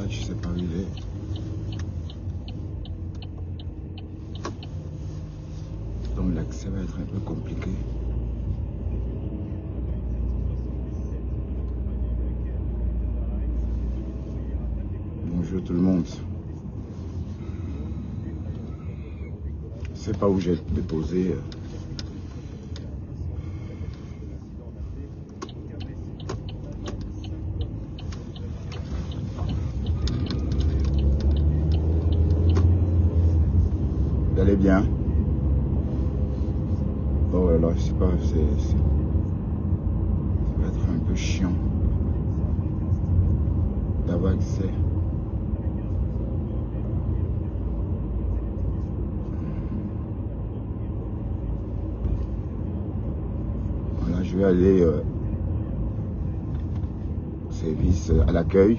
badge, je sais pas où il est. Donc l'accès va être un peu compliqué. Bonjour tout le monde. Je sais pas où j'ai déposé. Vous allez bien? Oh là là, je sais pas, ça va être un peu chiant d'avoir accès. Voilà, je vais aller au service à l'accueil.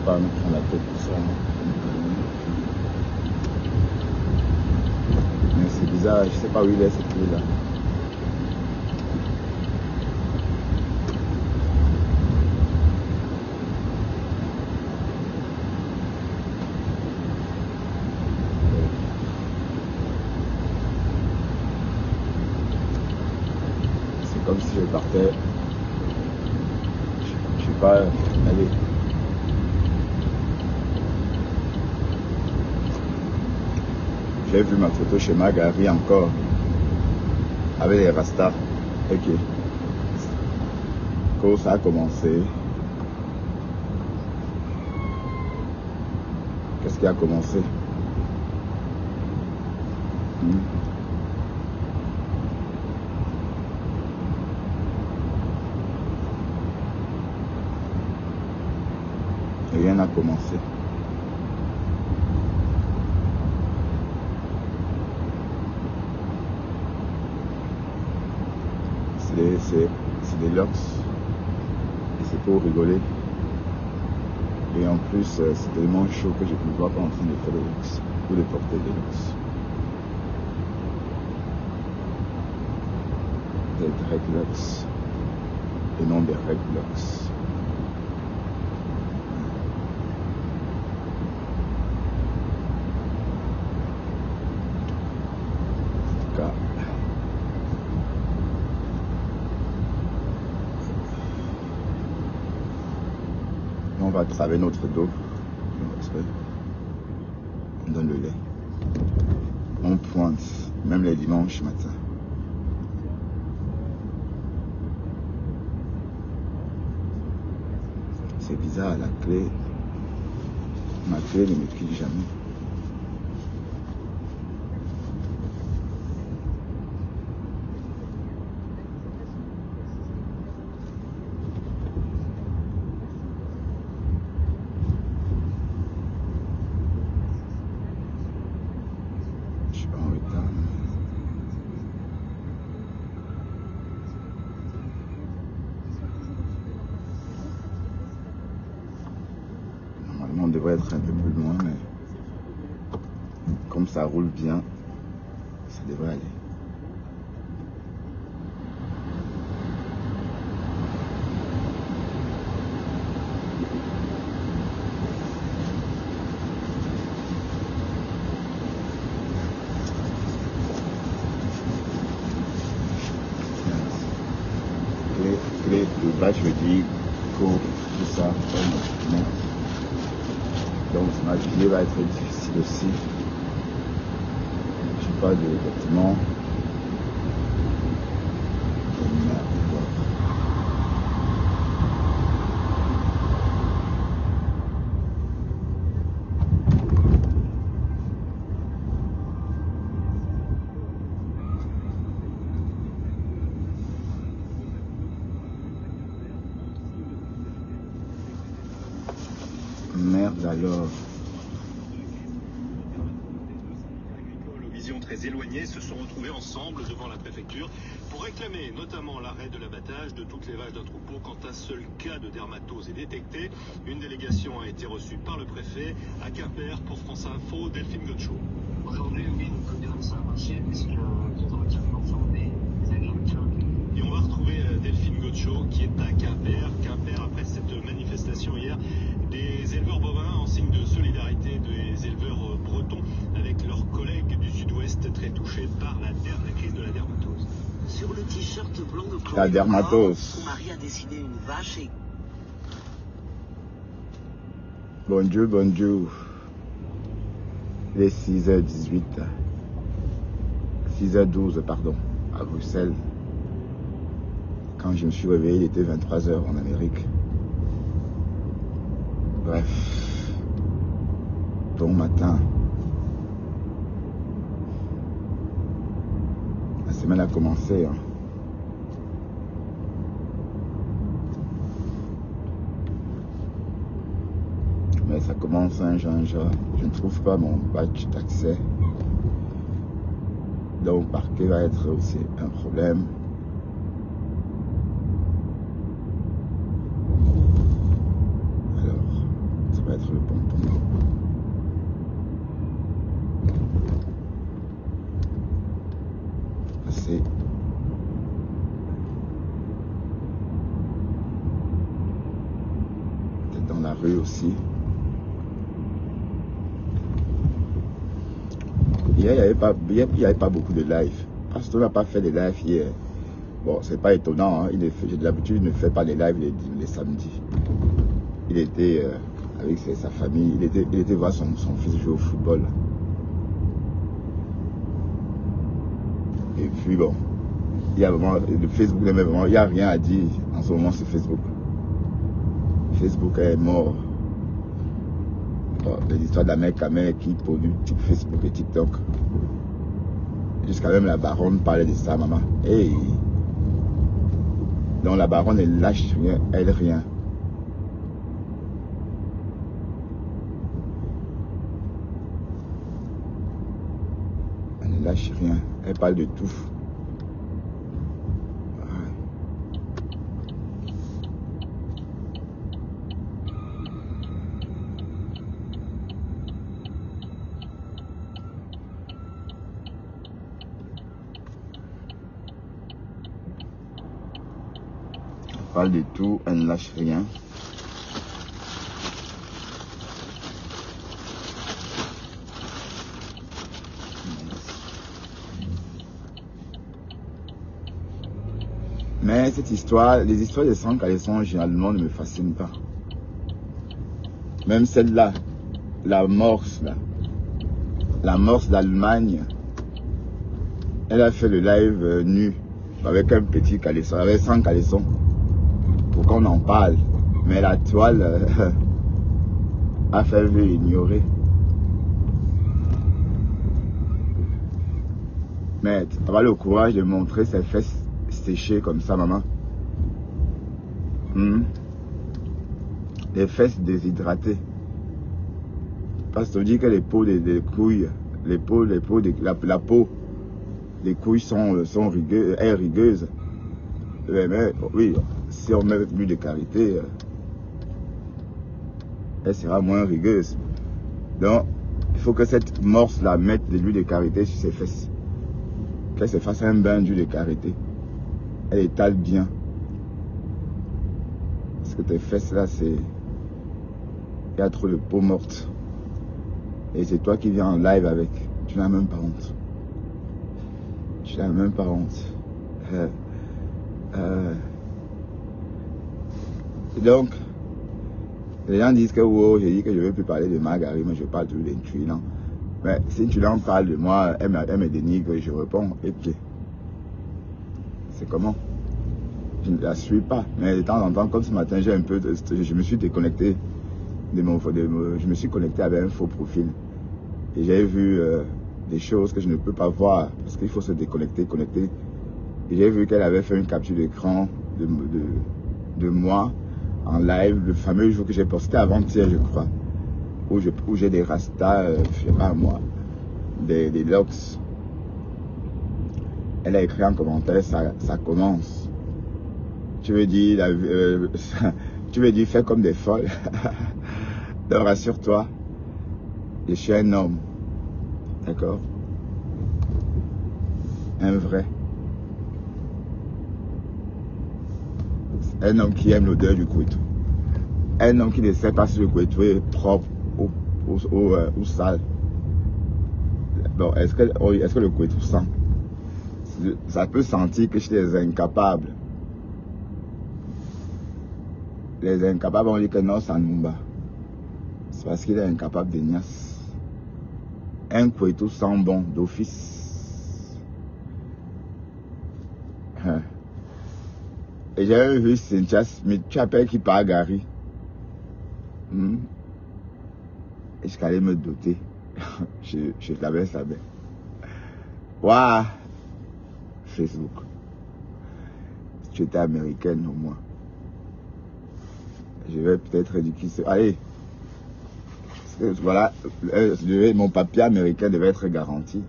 Pas me prendre la tête pour ça. Mais c'est bizarre, je sais pas où il est cette fille là. C'est comme si je partais. Je sais pas, aller. J'ai vu ma photo chez Magari encore, avec les rastas. Ok. Quand ça a commencé, qu'est-ce qui a commencé? Rien n'a commencé. C'est des locks et c'est pour rigoler. Et en plus, c'est tellement chaud que je ne me vois pas en train de faire des locks ou de porter des locks. Des dreadlocks et non des redlocks. On va traver notre dos. On donne le lait. On pointe, même les dimanches matin. C'est bizarre, la clé. Ma clé ne me quitte jamais. On devrait être un peu plus loin, mais comme ça roule bien, ça devrait aller. Clé de badge me dit cours, tout ça, donc ma vie va être difficile aussi. Je n'ai pas de vêtements. Merde alors. Visions très éloignées se sont retrouvés ensemble devant la préfecture pour réclamer notamment l'arrêt de l'abattage de toutes les vaches d'un troupeau quand un seul cas de dermatose est détecté. Une délégation a été reçue par le préfet à Quimper. Pour France Info, Delphine Gaucho. Aujourd'hui, oui, on peut dire que ça a marché puisque ils ont entièrement formé les agriculteurs. Et on va retrouver Delphine Gaucho qui est à Quimper. Quimper, après cette manifestation hier, des éleveurs bovins en signe de solidarité des éleveurs bretons avec leurs collègues du sud-ouest très touchés par la crise de la dermatose. Sur le t-shirt blanc de Chloé, La dermatose. son mari a dessiné une vache et... Bonjour, bonjour. Il est 6h18. 6h12, pardon, à Bruxelles. Quand je me suis réveillé, il était 23h en Amérique. Bref. Bon matin. La semaine a commencé. Hein. Mais ça commence, hein, je ne trouve pas mon badge d'accès. Donc, parquet va être aussi un problème. Alors, ça va être le pompon. Passer. Peut-être dans la rue aussi. Hier, il n'y avait pas beaucoup de live. Parce qu'on n'a pas fait de live hier. Bon, c'est pas étonnant. Hein. D'habitude, il ne fait pas les lives les samedis. Il était avec sa famille. Il était voir son fils jouer au football. Et puis bon, il y a vraiment, le Facebook n'est vraiment, il n'y a rien à dire en ce moment sur Facebook. Facebook est mort. L'histoire de la mère Kamel qui pollue Facebook et TikTok. Jusqu'à même la baronne parlait de ça, maman. Hey. Donc la baronne, elle lâche rien, elle rien. Elle ne lâche rien, elle parle de tout. Parle de tout, elle ne lâche rien. Mais cette histoire, les histoires de sang caleçon, généralement, ne me fascinent pas. Même celle-là, la morse, là. La morse d'Allemagne, elle a fait le live nu, avec un petit caleçon, avec 100 caleçons. Pour qu'on en parle, mais la toile a fait ignorer. Mais avoir le courage de montrer ses fesses séchées comme ça, maman. Les fesses déshydratées. Parce qu'on dit que les peaux des couilles, la peau des couilles sont rigueuses. Mais oui, si on met de l'huile de karité, elle sera moins rigueuse. Donc, il faut que cette morse-là mette de l'huile de karité sur ses fesses. Qu'elle se fasse un bain d'huile de karité. Elle étale bien. Parce que tes fesses-là, il y a trop de peau morte. Et c'est toi qui viens en live avec. Tu n'as même pas honte. Tu n'as même pas honte. Donc, les gens disent que wow, j'ai dit que je ne veux plus parler de Marguerite, mais je parle toujours d'un tuilant. Mais si tu en parles de moi, elle me dénigre et je réponds, et puis, c'est comment? Je ne la suis pas. Mais de temps en temps, comme ce matin, je me suis déconnecté je me suis connecté avec un faux profil. Et j'ai vu des choses que je ne peux pas voir parce qu'il faut se déconnecter, connecter. Et j'ai vu qu'elle avait fait une capture d'écran de moi en live, le fameux jour que j'ai posté avant-hier, je crois. où j'ai des rastas, je sais pas moi, des locks. Elle a écrit en commentaire, ça commence. Tu veux dire, tu veux dire, fais comme des folles. Donc rassure-toi, je suis un homme, d'accord? Un vrai. Un homme qui aime l'odeur du couteau. Un homme qui ne sait pas si le couteau est propre ou sale. Bon, est-ce que le couteau sent? Ça peut sentir que chez les incapables. Les incapables, on dit que non, ça nous bat. C'est parce qu'il est incapable de niasse. Un couteau sent bon d'office. Et j'avais vu Cynthia Smith, tu appelles qui part Gary. Et je allais me doter. je l'avais sabé. Waouh! Facebook. Si tu étais américaine au moins. Je vais peut-être éduquer. Allez. Voilà. Mon papier américain devait être garanti.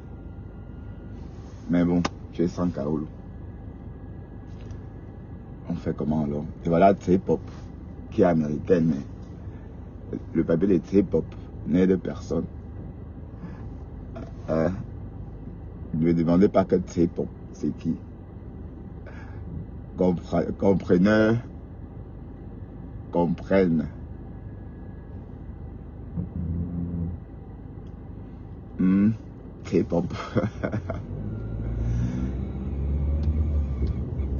Mais bon, j'ai 100 Kaolo. On fait comment alors? Et voilà T-Pop, qui est américaine, mais le papier de T-Pop n'est de personne. Ne me demandez pas que T-Pop, c'est qui? Comprenez. Comprenne. K-pop.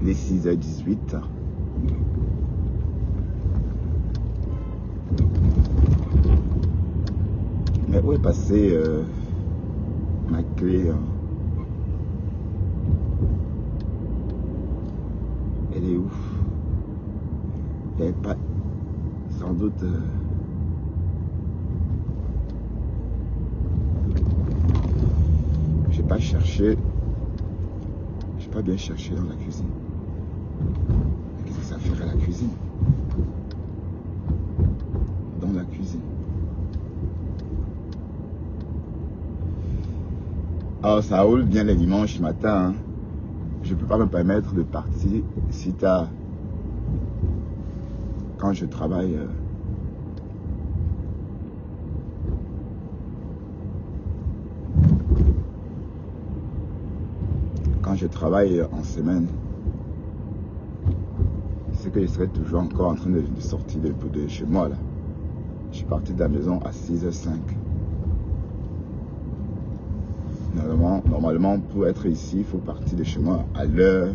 Les 6h18. Mais où est passée ma clé? Elle est où? Il n'y avait pas... Sans doute... J'ai pas cherché... J'ai pas bien cherché dans la cuisine. Qu'est-ce que ça ferait à la cuisine? Dans la cuisine. Alors ça roule bien les dimanches matin. Hein. Je peux pas me permettre de partir si tard. Quand je travaille... Quand je travaille en semaine, c'est que je serais toujours encore en train de sortir de chez moi là. Je suis parti de la maison à 6h05. Normalement, pour être ici, il faut partir de chez moi à l'heure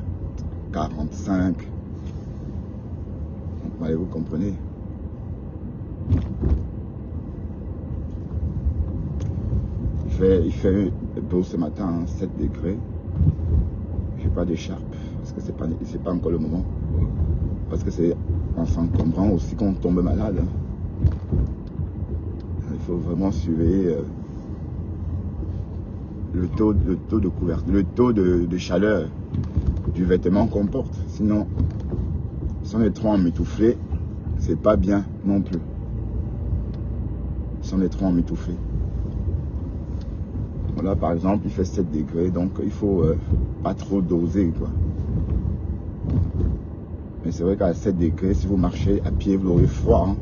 45. Donc, vous comprenez. Il fait beau ce matin, hein, 7 degrés. J'ai pas d'écharpe parce que c'est pas encore le moment. Parce que c'est en s'encombrant aussi qu'on tombe malade. Hein. Il faut vraiment surveiller le taux de couverture, le taux de chaleur du vêtement qu'on porte. Sinon, si on est trop emmitouflé, c'est pas bien non plus. Si on est trop emmitouflé. Voilà, par exemple, il fait 7 degrés, donc il faut pas trop doser, quoi. Mais c'est vrai qu'à 7 degrés, si vous marchez à pied, vous aurez froid. Hein.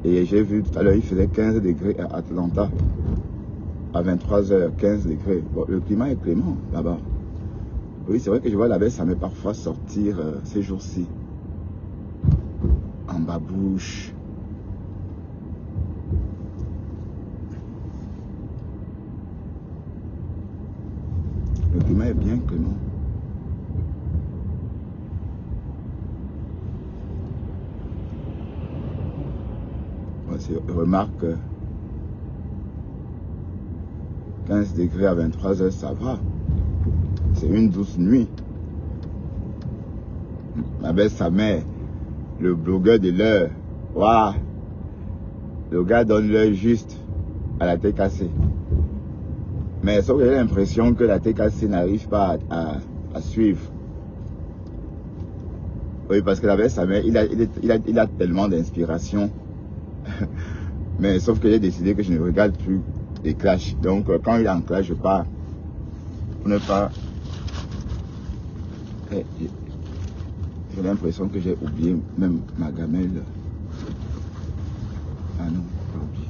Et j'ai vu tout à l'heure, il faisait 15 degrés à Atlanta. À 23h, 15 degrés. Bon, le climat est clément là-bas. Oui, c'est vrai que je vois la baisse, ça met parfois sortir ces jours-ci. En babouche. Le climat est bien clément. Remarque 15 degrés à 23h, ça va. C'est une douce nuit. Ma belle sa mère, le blogueur de l'heure. Waouh! Le gars donne l'heure juste à la tête cassée. Mais sauf que j'ai l'impression que la tête cassée n'arrive pas à suivre. Oui, parce que la belle sa mère, il a tellement d'inspiration. Mais sauf que j'ai décidé que je ne regarde plus les clashs. Donc quand il est en clash, je pars. Pour ne pas... J'ai l'impression que j'ai oublié même ma gamelle. Ah non, pas oublié.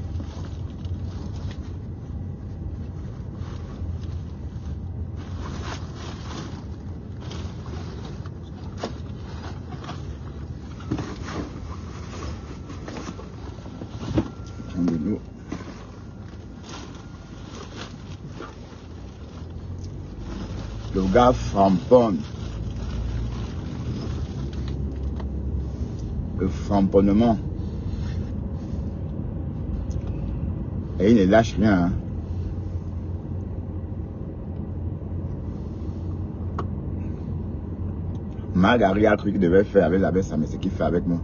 De l'eau. Le gars framponne. Le framponnement. Et il ne lâche rien. Hein. Margari a cru qu'il devait faire avec la baisse, mais ce qu'il fait avec moi.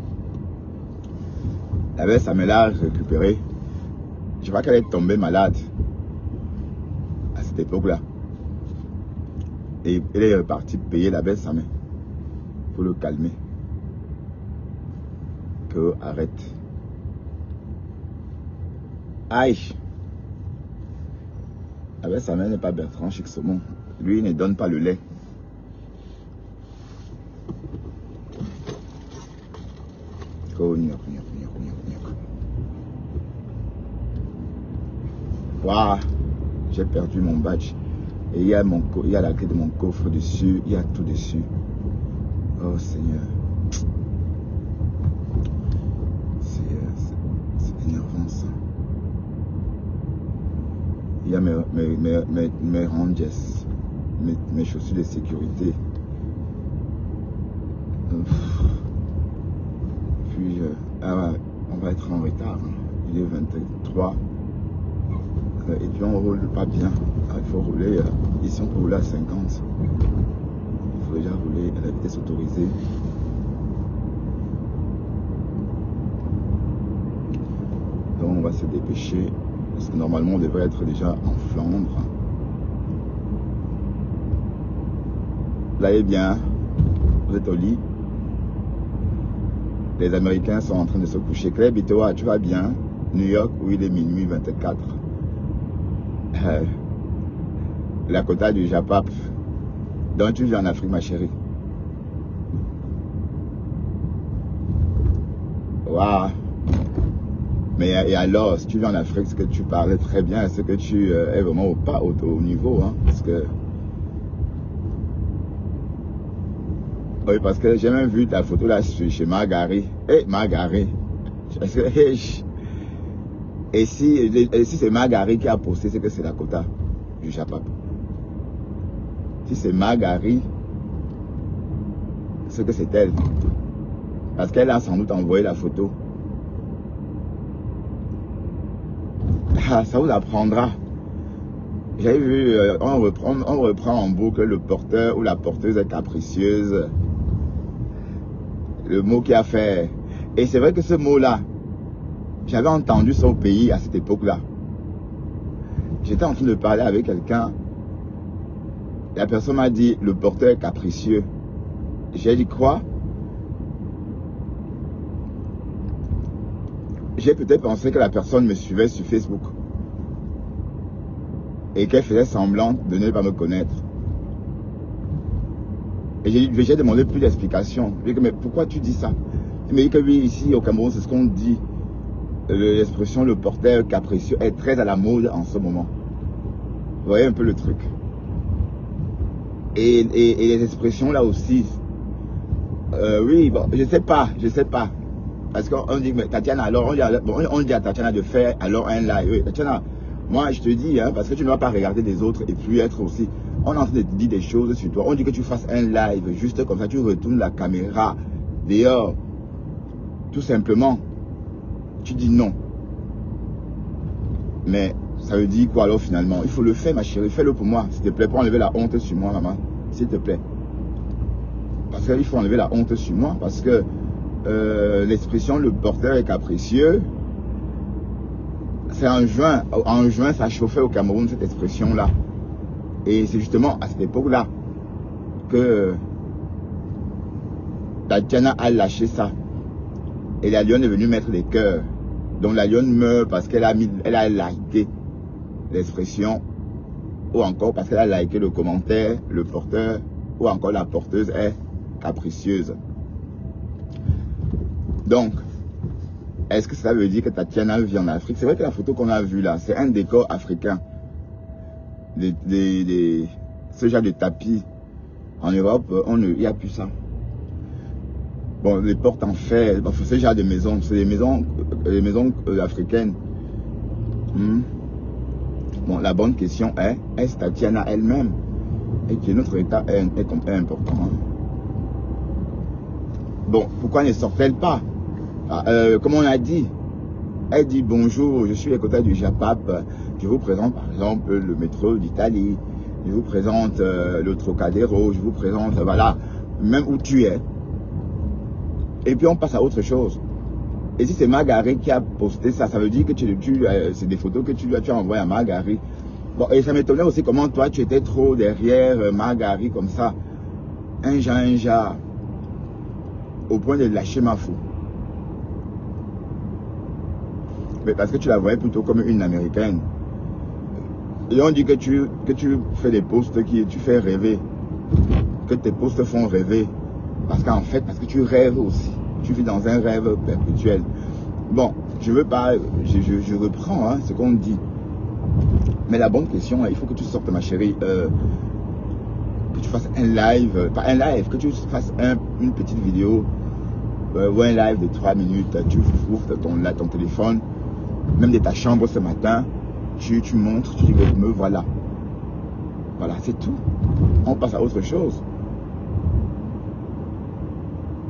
La baisse, ça me l'a récupéré. Je crois qu'elle est tombée malade à cette époque-là. Et elle est repartie payer la baisse, mais pour le calmer. Que arrête. Aïe. La baisse, sa mère n'est pas Bertrand Chixomon. Lui, il ne donne pas le lait. Waouh, j'ai perdu mon badge. Et il y a la clé de mon coffre dessus, il y a tout dessus. Oh Seigneur. C'est énervant ça. Il y a mes rangers, mes chaussures de sécurité. Puis, on va être en retard. Il est 23. Et puis on roule pas bien. Il faut rouler. Ici on peut rouler à 50. Il faut déjà rouler à la vitesse autorisée. Donc on va se dépêcher. Parce que normalement on devrait être déjà en Flandre. Là il est bien. Vous êtes au lit. Les Américains sont en train de se coucher. Claire Bitoa, tu vas bien? New York, où il est minuit 24. La quota du Japap. Donc tu vis en Afrique, ma chérie. Waouh. Mais et alors, si tu vis en Afrique, c'est que tu parlais très bien, c'est que tu es vraiment pas au niveau, hein, parce que... Oui, parce que j'ai même vu ta photo là chez Margari. Margari. Et si c'est Margari qui a posté, c'est que c'est la quota du Japap. Si c'est Margari, c'est que c'est elle. Parce qu'elle a sans doute envoyé la photo. Ah, ça vous apprendra. J'avais vu, on reprend en boucle le porteur ou la porteuse capricieuse. Le mot qui a fait. Et c'est vrai que ce mot-là, j'avais entendu ça au pays à cette époque-là. J'étais en train de parler avec quelqu'un. La personne m'a dit le porteur capricieux. J'ai dit quoi? J'ai peut-être pensé que la personne me suivait sur Facebook. Et qu'elle faisait semblant de ne pas me connaître. Et j'ai demandé plus d'explications. Je lui ai dit, mais pourquoi tu dis ça? Il m'a dit que oui, ici au Cameroun, c'est ce qu'on dit. L'expression le porteur capricieux est très à la mode en ce moment. Vous voyez un peu le truc. Et les expressions là aussi. Oui, bon, je sais pas. Parce qu'on dit, mais Tatiana, alors on dit à Tatiana de faire alors un live. Oui, Tatiana, moi je te dis, hein, parce que tu ne vas pas regarder les autres et puis être aussi. On est en train de dire des choses sur toi. On dit que tu fasses un live, juste comme ça, tu retournes la caméra dehors. Tout simplement. Tu dis non. Mais ça veut dire quoi alors finalement? Il faut le faire, ma chérie. Fais-le pour moi, s'il te plaît, pour enlever la honte sur moi, maman. S'il te plaît. Parce qu'il faut enlever la honte sur moi. Parce que l'expression le porteur est capricieux, c'est en juin. En juin, ça chauffait au Cameroun, cette expression-là. Et c'est justement à cette époque-là que Tatiana a lâché ça. Et la lionne est venue mettre les cœurs. Donc la lionne meurt parce qu'elle a liké l'expression, ou encore parce qu'elle a liké le commentaire, le porteur, ou encore la porteuse est capricieuse. Donc, est-ce que ça veut dire que Tatiana vit en Afrique? C'est vrai que la photo qu'on a vue là, c'est un décor africain. Ce genre de tapis. En Europe, il n'y a plus ça. Bon, les portes en fer, ce genre de maisons, c'est les maisons africaines. Bon, la bonne question est-ce Tatiana elle-même? Et que notre état est important. Hein? Bon, pourquoi ne sort-elle pas? Comme on a dit, elle dit bonjour, je suis à côté du Japap, je vous présente par exemple le métro d'Italie, je vous présente le Trocadéro, je vous présente, voilà, même où tu es. Et puis on passe à autre chose. Et si c'est Margaret qui a posté ça, ça veut dire que c'est des photos que tu as envoyées à Margaret. Bon, et ça m'étonnait aussi comment toi tu étais trop derrière Margaret comme ça, un genre, au point de lâcher ma fou. Mais parce que tu la voyais plutôt comme une américaine. Et on dit que tu fais des posts qui tu fais rêver. Que tes posts font rêver. Parce qu'en fait, parce que tu rêves aussi. Tu vis dans un rêve perpétuel. Bon, je veux pas, je reprends hein, ce qu'on dit. Mais la bonne question, il faut que tu sortes ma chérie. Que tu fasses un live, pas un live, que tu fasses une petite vidéo. Ou un live de 3 minutes. Tu ouvres ton téléphone. Même de ta chambre ce matin, tu montres, tu dis me voilà. Voilà, c'est tout. On passe à autre chose.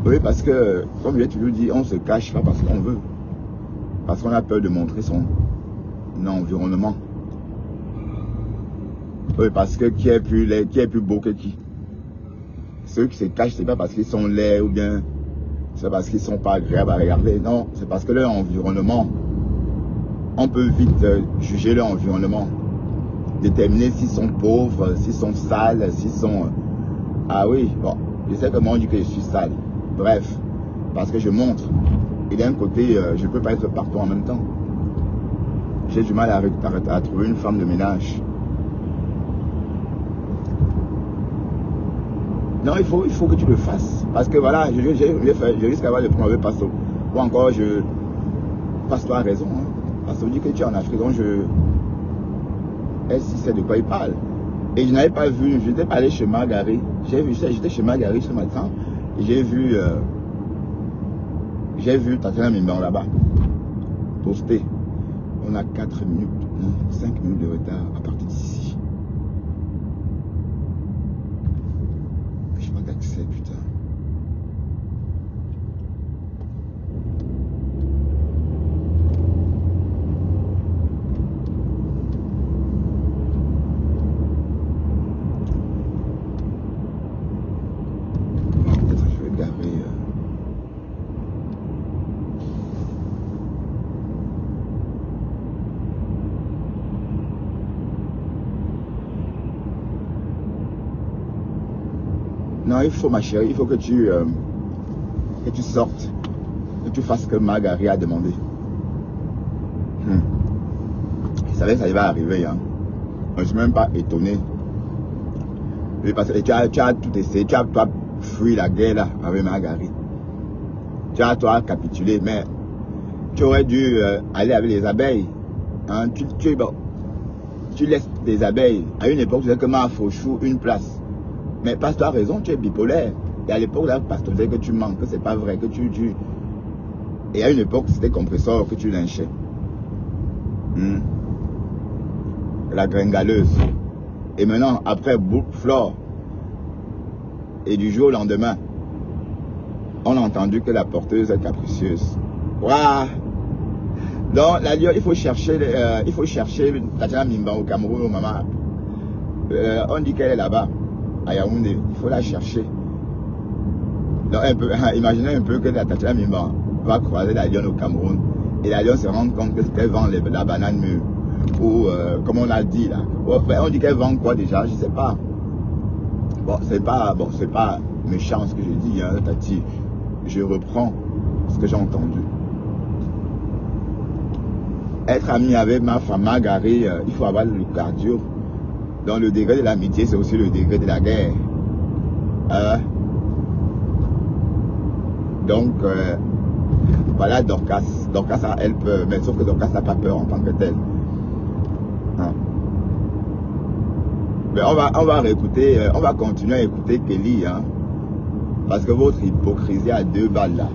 Oui, parce que, comme j'ai toujours dit, on se cache pas parce qu'on veut. Parce qu'on a peur de montrer son environnement. Oui, parce que qui est plus laid, qui est plus beau que qui? Ceux qui se cachent, c'est pas parce qu'ils sont laids ou bien c'est parce qu'ils sont pas agréables à regarder. Non, c'est parce que leur environnement, on peut vite juger leur environnement, déterminer s'ils sont pauvres, s'ils sont sales, s'ils sont... Ah oui, bon, je sais comment on dit que je suis sale. Bref, parce que je montre. Et d'un côté, je ne peux pas être partout en même temps. J'ai du mal à trouver une femme de ménage. Non, il faut que tu le fasses. Parce que voilà, je risque d'avoir le premier passo. Ou encore, passe-toi à raison. Hein. Parce qu'on dit que tu es en Afrique, donc est-ce que c'est de quoi il parle? Et je n'avais pas vu, je n'étais pas allé chez Margaret. J'étais chez Margaret ce matin. Et j'ai vu Tatiana Mimban là-bas. Posté. On a 4 minutes, non, 5 minutes de retard à partir d'ici. Je n'ai pas d'accès, putain. Non, il faut ma chérie, il faut que tu sortes, que tu fasses ce que Margaret a demandé. Je savais que ça va arriver, hein. Je ne suis même pas étonné. Parce que tu as tout essayé, tu as toi fui la guerre là, avec Margaret. Tu as toi capitulé, mais tu aurais dû aller avec les abeilles. Hein. Tu laisses des abeilles. À une époque, tu disais que ma fauchou une place. Mais passe-toi raison, tu es bipolaire. Et à l'époque, là, parce que tu disais que tu manques, que c'est pas vrai, que tu... Et à une époque, c'était compresseur que tu lynchais. La gringaleuse. Et maintenant, après Flore, et du jour au lendemain, on a entendu que la porteuse est capricieuse. Waouh! Donc, là, il faut chercher Tatiana Mimban au Cameroun, au maman. On dit qu'elle est là-bas. À Yaoundé, il faut la chercher. Donc, imaginez un peu que la Tatiana Mimban va croiser la lionne au Cameroun et la lionne se rend compte qu'elle vend la banane mûre. Ou, comme on a dit là. On dit qu'elle vend quoi déjà? Je ne sais pas. Bon, c'est pas méchant ce que je dis, hein, Tati. Je reprends ce que j'ai entendu. être ami avec ma femme Margaret, il faut avoir le cardio. Donc le degré de l'amitié, c'est aussi le degré de la guerre. Donc, voilà Dorcas. Dorcas, elle peut, mais sauf que Dorcas n'a pas peur en tant que telle. Hein. Mais on va réécouter, on va continuer à écouter Kelly, hein, parce que votre hypocrisie a 2 balles là.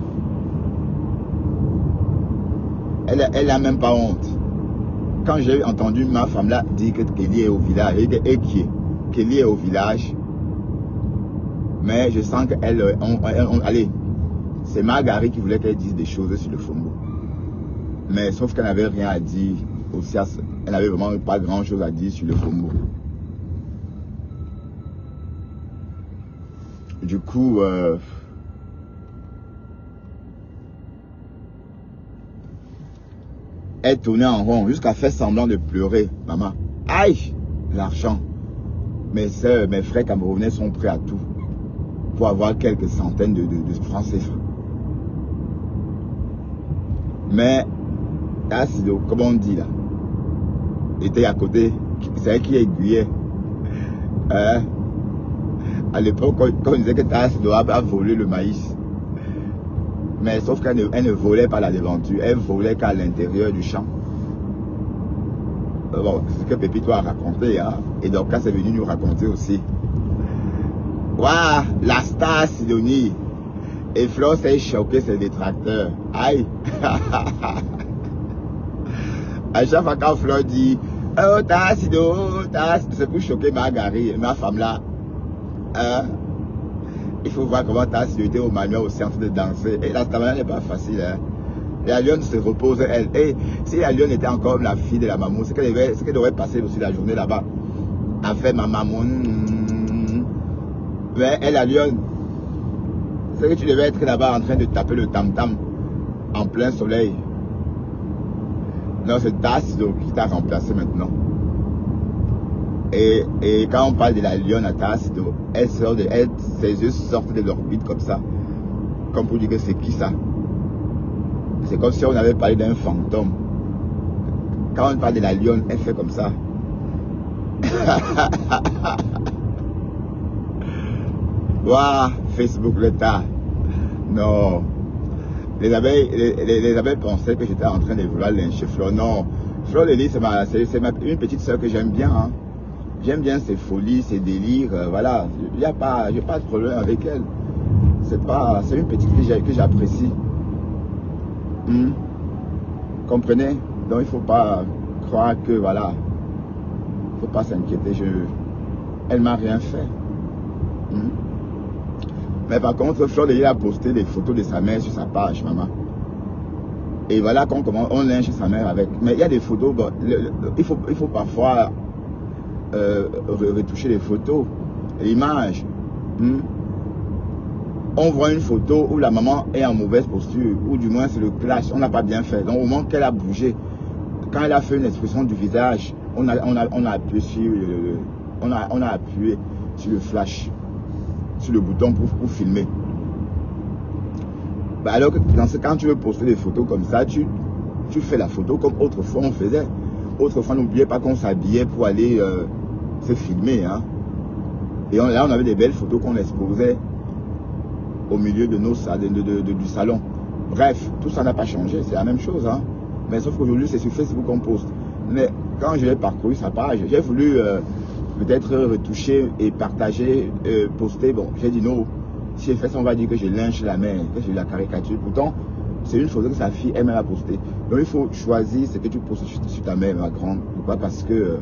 Elle n'a même pas honte. Quand j'ai entendu ma femme là dire que Kelly est au village, et qui est Kelly est au village, mais je sens qu'elle, allez, c'est Margaret qui voulait qu'elle dise des choses sur le Fombo. Mais sauf qu'elle n'avait rien à dire aussi, elle n'avait vraiment pas grand chose à dire sur le Fombo. Du coup, elle tournait en rond jusqu'à faire semblant de pleurer. Maman, aïe, l'argent. Mes soeurs, mes frères camerounais sont prêts à tout pour avoir quelques centaines de francs CFA. Mais, Tassido, comme on dit là, était à côté, c'est elle qui aiguillait. À l'époque, quand on disait que Tassido a volé le maïs. Mais sauf qu'elle ne volait pas la devanture, elle volait qu'à l'intérieur du champ. Bon, c'est ce que Pépito a raconté, hein. Et donc, quand c'est venu nous raconter aussi. Waouh, la star Sidonie. Et Flo s'est choqué ses détracteurs. Aïe. À chaque fois quand Flo dit oh, Tassido, c'est pour choquer Margaret, ma femme là. Il faut voir comment Tassido était au manuel aussi en train de danser. Et la stamina n'est pas facile. Hein. La lionne se repose, elle. Et si la lionne était encore la fille de la maman, c'est qu'elle devrait passer aussi la journée là-bas à faire ma maman. Mais elle, la lionne, c'est que tu devais être là-bas en train de taper le tam-tam en plein soleil. Non, c'est Tassido qui t'a remplacé maintenant. Et quand on parle de la lionne à Tassido, ses yeux sortent de l'orbite comme ça. Comme pour dire que c'est qui ça? C'est comme si on avait parlé d'un fantôme. Quand on parle de la lionne, elle fait comme ça. Waouh, Facebook le tas. Non. Les abeilles pensaient que j'étais en train de vouloir lyncher Flo. Non. Flo Lely, c'est une petite soeur que j'aime bien. Hein. J'aime bien ses folies, ses délires. Voilà. J'ai pas de problème avec elle. C'est une petite que j'apprécie. Comprenez? Donc il ne faut pas croire que voilà. Il ne faut pas s'inquiéter. Elle ne m'a rien fait. Mais par contre, Flo Lely a posté des photos de sa mère sur sa page, maman. Et voilà on lynche sa mère avec. Mais il y a des photos, bon, il faut parfois retoucher les photos, l'image. On voit une photo où la maman est en mauvaise posture, ou du moins c'est le clash, on n'a pas bien fait. Donc au moment qu'elle a bougé, quand elle a fait une expression du visage, on a appuyé sur le flash, sur le bouton pour filmer. Bah alors que quand tu veux poster des photos comme ça, tu fais la photo comme autrefois on faisait. Autrefois, n'oubliez pas qu'on s'habillait pour aller se filmer. Hein. Et là, on avait des belles photos qu'on exposait au milieu de du salon. Bref, tout ça n'a pas changé, c'est la même chose. Hein. Mais sauf qu'aujourd'hui, c'est sur Facebook qu'on poste. Mais quand je l'ai parcouru sa page, j'ai voulu peut-être retoucher et partager, poster. Bon, j'ai dit non. Si j'ai fait ça, on va dire que je lynche la mère, que je la caricature. Pourtant, c'est une photo que sa fille elle-même a postée. Donc il faut choisir ce que tu postes sur ta mère, ma grande. Pourquoi? Parce que,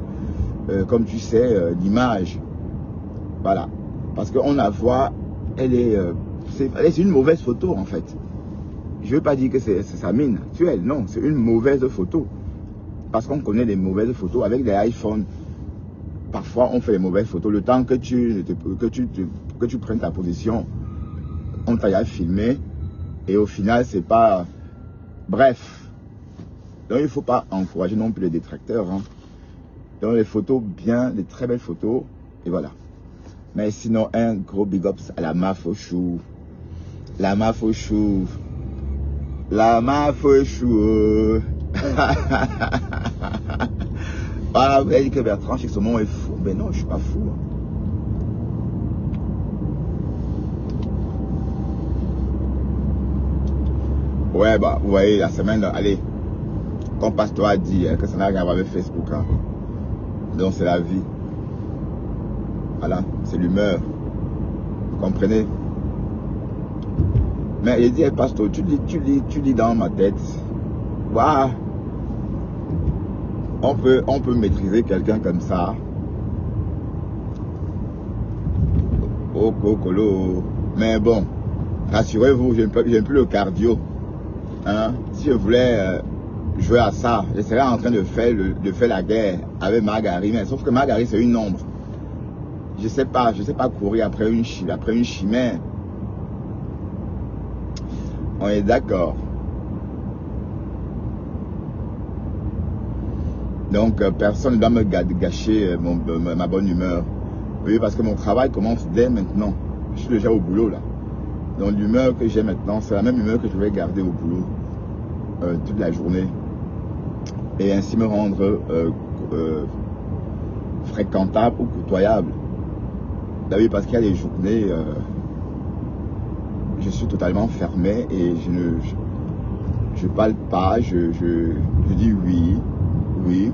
comme tu sais, l'image, voilà. Parce qu'on la voit, c'est une mauvaise photo en fait. Je ne veux pas dire que c'est sa mine actuelle, non, c'est une mauvaise photo. Parce qu'on connaît des mauvaises photos avec des iPhones. Parfois, on fait des mauvaises photos. Le temps que tu prennes ta position, on t'a filmé. Et au final, c'est pas... Bref. Donc, il ne faut pas encourager non plus les détracteurs. Hein. Donc, les photos bien, des très belles photos. Et voilà. Mais sinon, un gros big ups à la Mafouchou. La Mafouchou. La Mafouchou. Ah, vous avez dit que Bertrand chez Saumon est fou. Mais non, je suis pas fou. Ouais, bah, vous voyez, la semaine, allez, comme Pasteur a dit, que ça n'a rien à voir avec Facebook. Hein. Donc, c'est la vie. Voilà, c'est l'humeur. Vous comprenez? Mais il dit, hey, Pasteur, tu lis dans ma tête. Waouh! On peut maîtriser quelqu'un comme ça. Oh, colo. Mais bon, rassurez-vous, je n'ai plus le cardio. Hein? Si je voulais jouer à ça, je serais en train de faire la guerre avec Marguerite. Mais sauf que Marguerite, c'est une ombre. Je sais pas courir après une chimère. On est d'accord. Donc, personne ne doit me gâcher ma bonne humeur. Oui, parce que mon travail commence dès maintenant. Je suis déjà au boulot, là. Donc, l'humeur que j'ai maintenant, c'est la même humeur que je vais garder au boulot toute la journée. Et ainsi me rendre fréquentable ou côtoyable. Là, oui, parce qu'il y a des journées, je suis totalement fermé et je parle pas, je dis oui. Oui.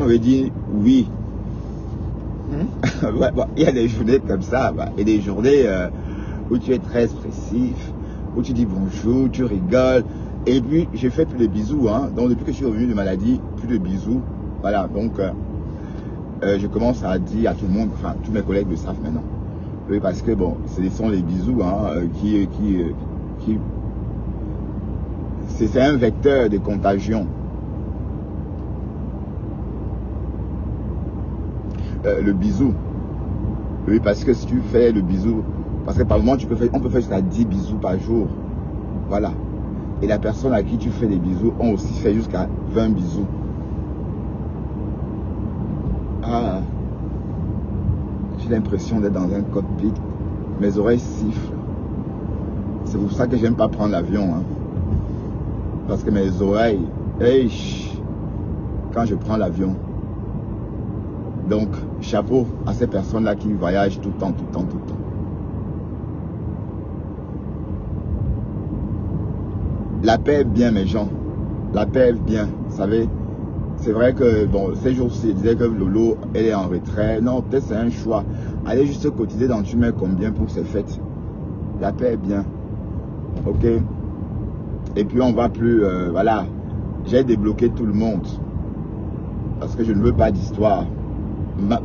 On veut dire oui. Ouais, bon, il y a des journées comme ça. Bah, et des journées où tu es très expressif, où tu dis bonjour, tu rigoles. Et puis, j'ai fait plus de bisous. Hein. Donc, depuis que je suis revenu de maladie, plus de bisous. Voilà, donc, je commence à dire à tout le monde, enfin, tous mes collègues le savent maintenant. Oui, parce que, bon, ce sont les bisous hein, c'est un vecteur de contagion. Le bisou. Oui, parce que si tu fais le bisou, parce que par moment, on peut faire jusqu'à 10 bisous par jour. Voilà. Et la personne à qui tu fais des bisous, on aussi fait jusqu'à 20 bisous. Ah, j'ai l'impression d'être dans un cockpit. Mes oreilles sifflent. C'est pour ça que j'aime pas prendre l'avion. Hein. Parce que mes oreilles, quand je prends l'avion. Donc, chapeau à ces personnes-là qui voyagent tout le temps. La paix est bien, mes gens. La paix est bien. Vous savez, c'est vrai que, bon, ces jours-ci, je disais que Lolo, elle est en retrait. Non, peut-être c'est un choix. Allez juste cotiser dans tu mets combien pour ces fêtes. La paix est bien. Ok. Et puis, on va plus, voilà. J'ai débloqué tout le monde. Parce que je ne veux pas d'histoire.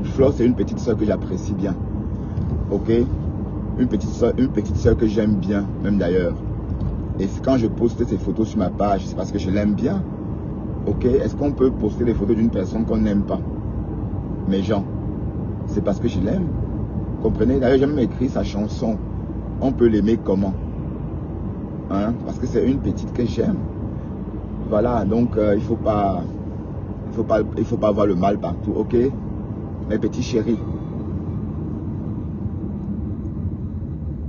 Flo, c'est une petite soeur que j'apprécie bien. Ok. Une petite soeur que j'aime bien, même d'ailleurs. Et quand je poste ces photos sur ma page, c'est parce que je l'aime bien. Ok. Est-ce qu'on peut poster des photos d'une personne qu'on n'aime pas? Mes gens, c'est parce que je l'aime. Comprenez? D'ailleurs, j'ai même écrit sa chanson. On peut l'aimer comment? Hein? Parce que c'est une petite que j'aime. Voilà. Donc, il faut pas voir le mal partout. Ok. Mes petits chéris,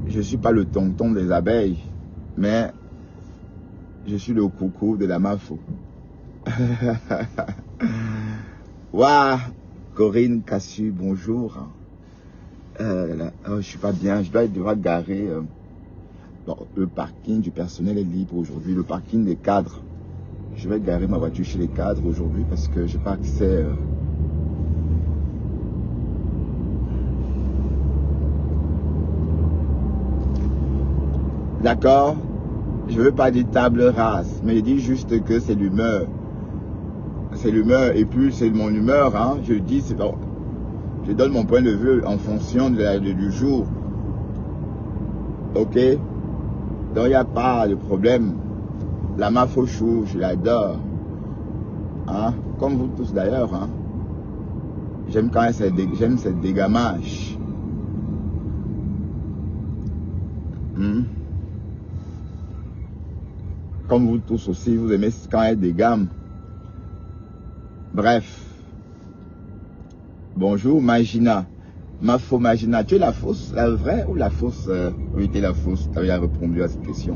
je ne suis pas le tonton des abeilles, mais je suis le coucou de la Mafo. Waouh, Corinne Cassu, bonjour. Oh, je suis pas bien, je dois devoir garer. Bon, le parking du personnel est libre aujourd'hui, le parking des cadres. Je vais garer ma voiture chez les cadres aujourd'hui parce que je n'ai pas accès. D'accord? Je ne veux pas dire table rase, mais je dis juste que c'est l'humeur. C'est l'humeur, et puis c'est mon humeur, hein. Je dis, bon, je donne mon point de vue en fonction du jour. Ok? Donc il n'y a pas de problème. La Mafo-chou, je l'adore. Hein? Comme vous tous d'ailleurs. Hein? J'aime quand j'aime cette dégamage. Comme vous tous aussi, vous aimez quand elle dégamme. Bref. Bonjour Magina. Ma Fomagina, tu es la fausse, la vraie ou la fausse? Oui, tu es la fausse. Tu as répondu à cette question.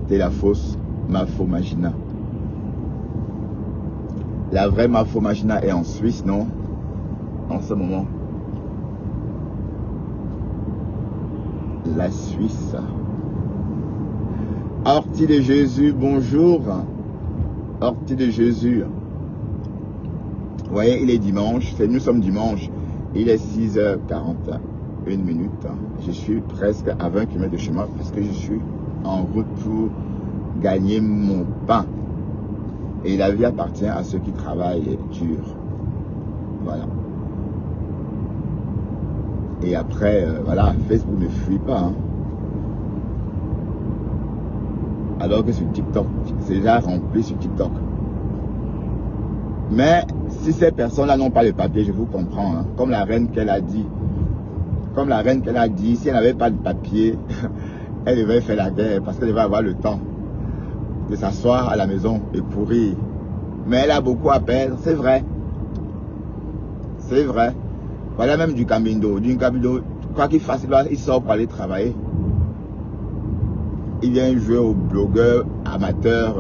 Tu es la fausse Ma Fomagina. La vraie Ma Fomagina est en Suisse, non? En ce moment. La Suisse. Ortie de Jésus, bonjour. Ortie de Jésus. Vous voyez, il est dimanche. Nous sommes dimanche. Il est 6h41 minutes. Je suis presque à 20 km de chez moi parce que je suis en route pour gagner mon pain. Et la vie appartient à ceux qui travaillent dur. Voilà. Et après, voilà, Facebook ne fuit pas. Hein. Alors que sur TikTok, c'est déjà rempli sur TikTok. Mais si ces personnes-là n'ont pas le papier, je vous comprends. Hein. Comme la reine qu'elle a dit. Comme la reine qu'elle a dit, si elle n'avait pas de papier, elle devait faire la guerre parce qu'elle devait avoir le temps de s'asseoir à la maison et courir. Mais elle a beaucoup à perdre, c'est vrai. C'est vrai. Voilà même du Cambindo. Du Cambindo, quoi qu'il fasse, il sort pour aller travailler. Il vient jouer au blogueur amateur.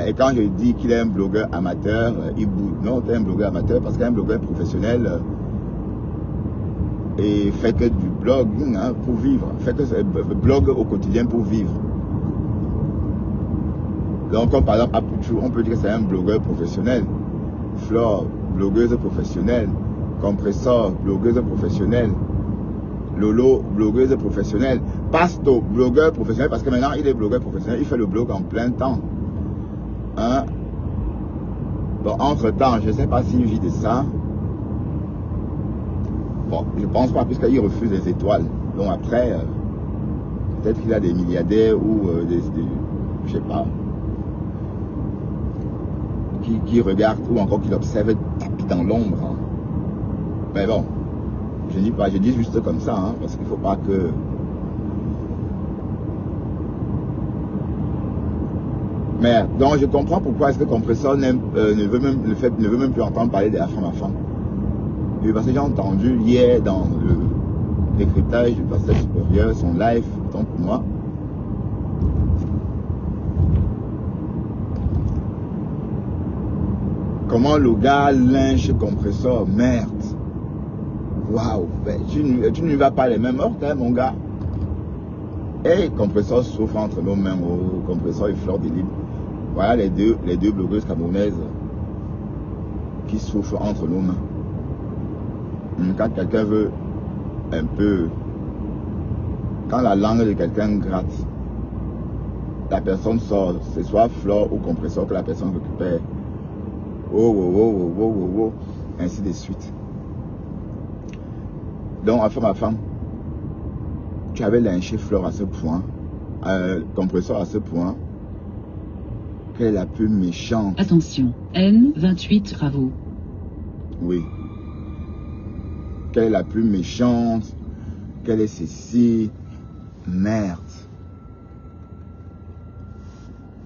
Et quand je dis qu'il est un blogueur amateur, il boude. Non, c'est un blogueur amateur parce qu'un blogueur professionnel et fait que du blogging hein, pour vivre. Fait que blog au quotidien pour vivre. Donc, comme par exemple, Apuchu, on peut dire que c'est un blogueur professionnel. Flore, blogueuse professionnelle. Compressor, blogueuse professionnelle. Lolo, blogueuse professionnelle. Pasto, blogueur professionnel, parce que maintenant il est blogueur professionnel, il fait le blog en plein temps. Hein? Bon, entre-temps, je ne sais pas s'il vit de ça. Bon, je ne pense pas, puisqu'il refuse les étoiles. Donc après, peut-être qu'il a des milliardaires ou je sais pas, qui regardent ou encore qui l'observent tapis dans l'ombre. Hein. Mais bon, je dis pas, je dis juste comme ça, hein, parce qu'il ne faut pas que... Mais donc je comprends pourquoi est-ce que Compressor ne veut même plus entendre parler de la femme à femme. Et parce que j'ai entendu hier dans le décryptage du pasteur supérieur, son live, donc pour moi. Comment le gars lynche Compressor, merde. Waouh, tu ne lui vas pas les mêmes heures, hein, mon gars. Et Compressor souffre entre nos mains, oh, Compressor et Fleur de Lille. Voilà les deux blogueuses camerounaises qui souffrent entre nos mains. Quand quelqu'un veut un peu... Quand la langue de quelqu'un gratte, la personne sort, c'est soit Fleur ou Compressor que la personne récupère. Oh, ainsi de suite. Donc, ma femme, tu avais lynché Fleur à ce point, Compressor à ce point, qu'elle est la plus méchante. Attention, N28 travaux. Oui. Qu'elle est la plus méchante, qu'elle est ceci. Merde.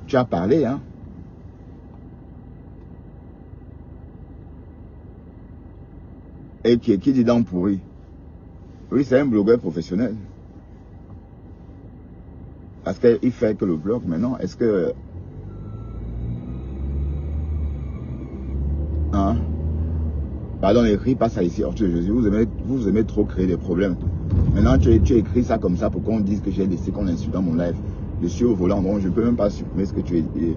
Tu as parlé, hein? Et qui dit donc pourri? Oui, c'est un blogueur professionnel. Parce qu'il fait que le blog maintenant. Est-ce que... Hein? Pardon, écrit pas ça ici, Ortie de Jésus. Vous aimez trop créer des problèmes. Maintenant, tu écris ça comme ça pour qu'on dise que j'ai laissé qu'on insulte dans mon live. Je suis au volant, donc je ne peux même pas supprimer ce que tu écris.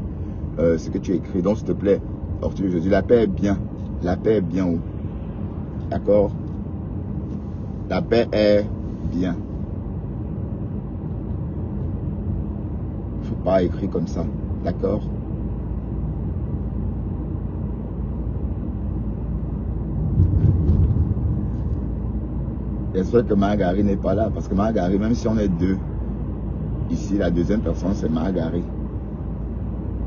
Donc, s'il te plaît, Ortie de Jésus, la paix est bien. La paix est bien où? D'accord? La paix est bien. Il ne faut pas écrire comme ça. D'accord? J'espère que Margari n'est pas là. Parce que Margari, même si on est deux, ici, la deuxième personne, c'est Margari.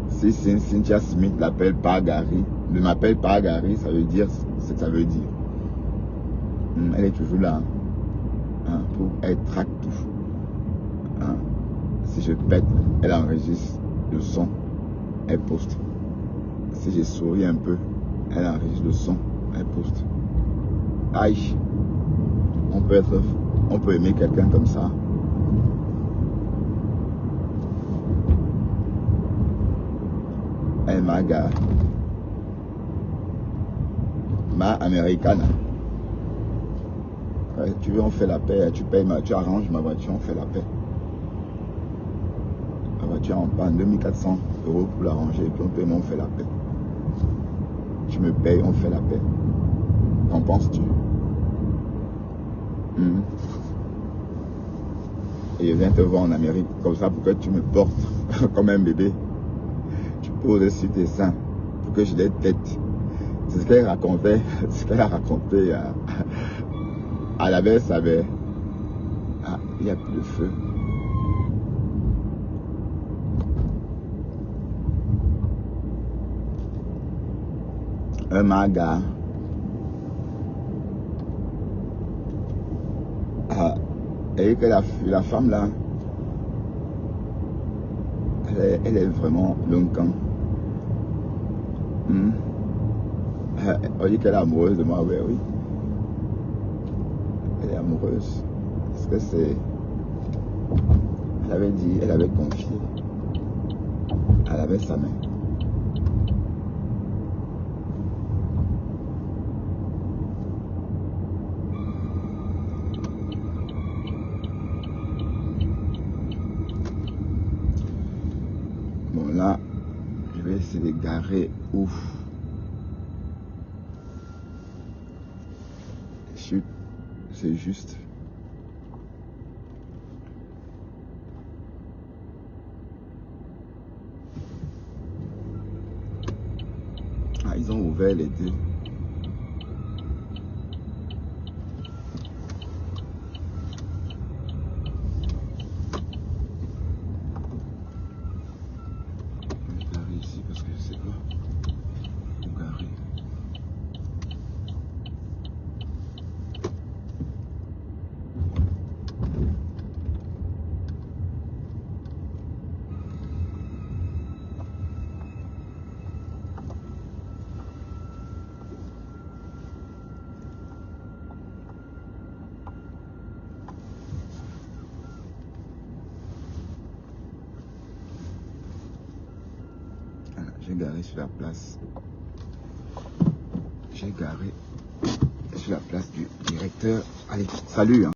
Si Cynthia Smith l'appelle Pargari, ne m'appelle Pargari, ça veut dire ce que ça veut dire. Elle est toujours là, hein, pour être traque tout. Hein. Si je pète, elle enregistre le son, elle poste. Si je souris un peu, elle enregistre le son, elle poste. Aïe, on peut aimer quelqu'un comme ça. Elle m'a gars. Ma americana. Ouais, tu veux, on fait la paix. Tu payes tu arranges ma voiture, on fait la paix. La voiture en panne, 2400 € pour l'arranger. Et puis on fait la paix. Tu me payes, on fait la paix. Qu'en penses-tu? Et je viens te voir en Amérique comme ça pour que tu me portes comme un bébé. Tu poses sur tes seins pour que je l'ai tête. C'est ce qu'elle racontait. Ce qu'elle a raconté à la baisse avait. Ah, il n'y a plus de feu. Un maga. Ah, et que la femme là, elle est vraiment longue. On dit qu'elle est amoureuse de moi, oui. Elle est amoureuse. Parce que c'est. Elle avait dit, elle avait confié. Elle avait sa main. Bon là, je vais essayer de garer ouf. Chut, c'est juste. Ah, ils ont ouvert les deux. Je vais garer ici parce que je sais pas où garer. J'ai garé sur la place. J'ai garé sur la place du directeur. Allez, salut.